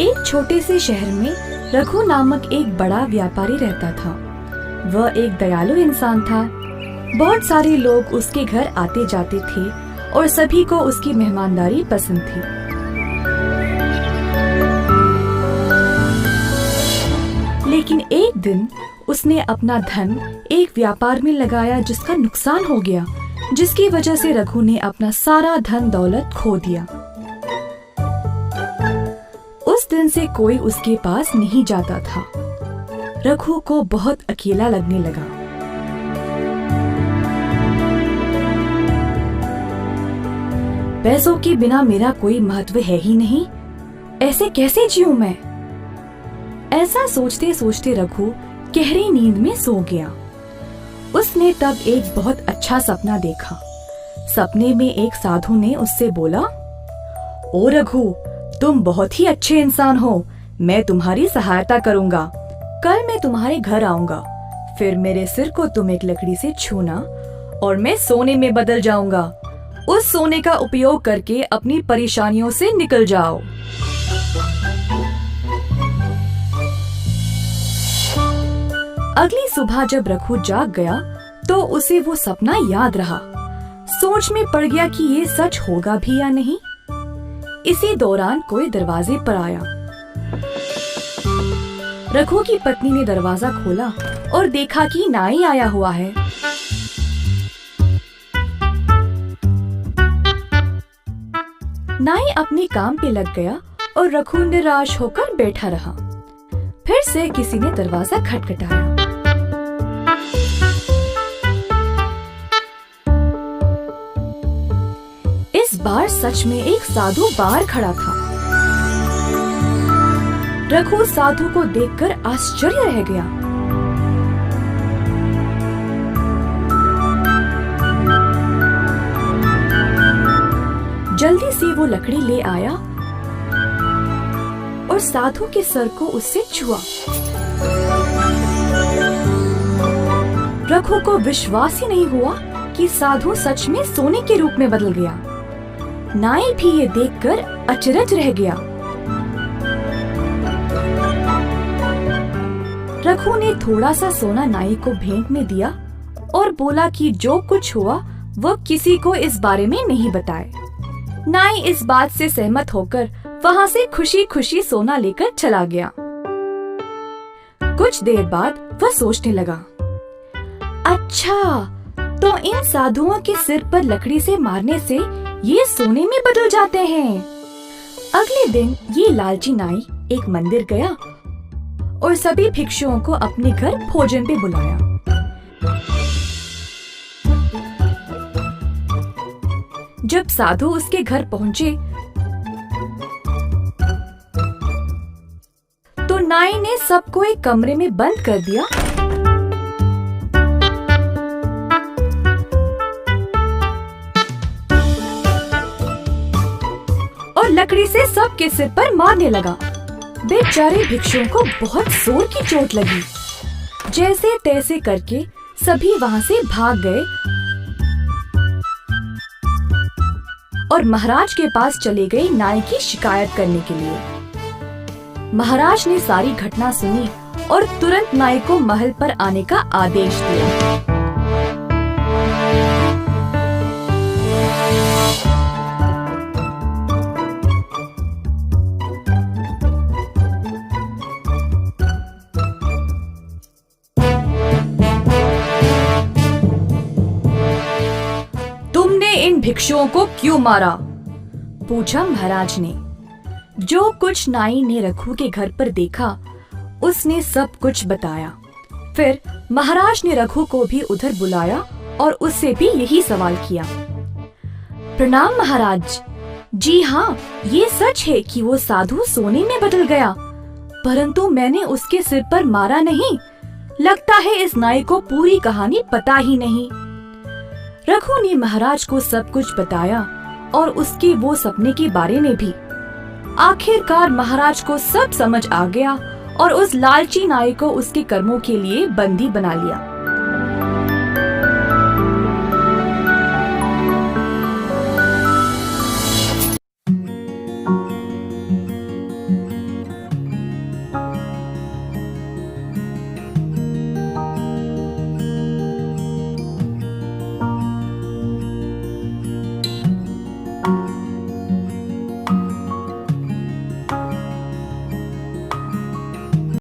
एक छोटे से शहर में रघु नामक एक बड़ा व्यापारी रहता था। वह एक दयालु इंसान था। बहुत सारे लोग उसके घर आते जाते थे और सभी को उसकी मेहमानदारी पसंद थी। लेकिन एक दिन उसने अपना धन एक व्यापार में लगाया जिसका नुकसान हो गया, जिसकी वजह से रघु ने अपना सारा धन दौलत खो दिया। उस दिन से कोई उसके पास नहीं जाता था। रघु को बहुत अकेला लगने लगा। पैसों के बिना मेरा कोई महत्व है ही नहीं, ऐसे कैसे जीऊं मैं? ऐसा सोचते सोचते रघु गहरी नींद में सो गया। उसने तब एक बहुत अच्छा सपना देखा। सपने में एक साधु ने उससे बोला, ओ रघु, तुम बहुत ही अच्छे इंसान हो, मैं तुम्हारी सहायता करूंगा। कल मैं तुम्हारे घर आऊंगा, फिर मेरे सिर को तुम एक लकड़ी से छूना और मैं सोने में बदल जाऊंगा। उस सोने का उपयोग करके अपनी परेशानियों से निकल जाओ। अगली सुबह जब रघु जाग गया तो उसे वो सपना याद रहा। सोच में पड़ गया कि ये सच होगा भी या नहीं। इसी दौरान कोई दरवाजे पर आया। रघु की पत्नी ने दरवाजा खोला और देखा कि नाई आया हुआ है। नाई अपने काम पे लग गया और रघु निराश होकर बैठा रहा। फिर से किसी ने दरवाजा खटखटाया। इस बार सच में एक साधु बाहर खड़ा था। रघु साधु को देखकर आश्चर्य रह गया। जल्दी से वो लकड़ी ले आया और साधु के सर को उससे छुआ। रघु को विश्वास ही नहीं हुआ कि साधु सच में सोने के रूप में बदल गया। नाई भी ये देखकर अचरज रह गया। रघु ने थोड़ा सा सोना नाई को भेंट में दिया और बोला कि जो कुछ हुआ वो किसी को इस बारे में नहीं बताए। नाई इस बात से सहमत होकर वहाँ से खुशी खुशी सोना लेकर चला गया। कुछ देर बाद वह सोचने लगा, अच्छा तो इन साधुओं के सिर पर लकड़ी से मारने से ये सोने में बदल जाते हैं। अगले दिन ये लालची नाई एक मंदिर गया और सभी भिक्षुओं को अपने घर भोजन पे बुलाया। जब साधु उसके घर पहुंचे तो नाई ने सबको एक कमरे में बंद कर दिया और लकड़ी से सबके सिर पर मारने लगा। बेचारे भिक्षुओं को बहुत जोर की चोट लगी। जैसे तैसे करके सभी वहाँ से भाग गए और महाराज के पास चले गए नाई की शिकायत करने के लिए। महाराज ने सारी घटना सुनी और तुरंत नाई को महल पर आने का आदेश दिया। इन भिक्षुओं को क्यों मारा? पूछा महाराज ने। जो कुछ नाई ने रघु के घर पर देखा उसने सब कुछ बताया। फिर महाराज ने रघु को भी उधर बुलाया और उससे भी यही सवाल किया। प्रणाम महाराज। जी हाँ, ये सच है कि वो साधु सोने में बदल गया, परंतु मैंने उसके सिर पर मारा नहीं। लगता है इस नाई को पूरी कहानी पता ही नहीं। रघु ने महाराज को सब कुछ बताया और उसके वो सपने के बारे में भी। आखिरकार महाराज को सब समझ आ गया और उस लालची नाई को उसके कर्मों के लिए बंदी बना लिया।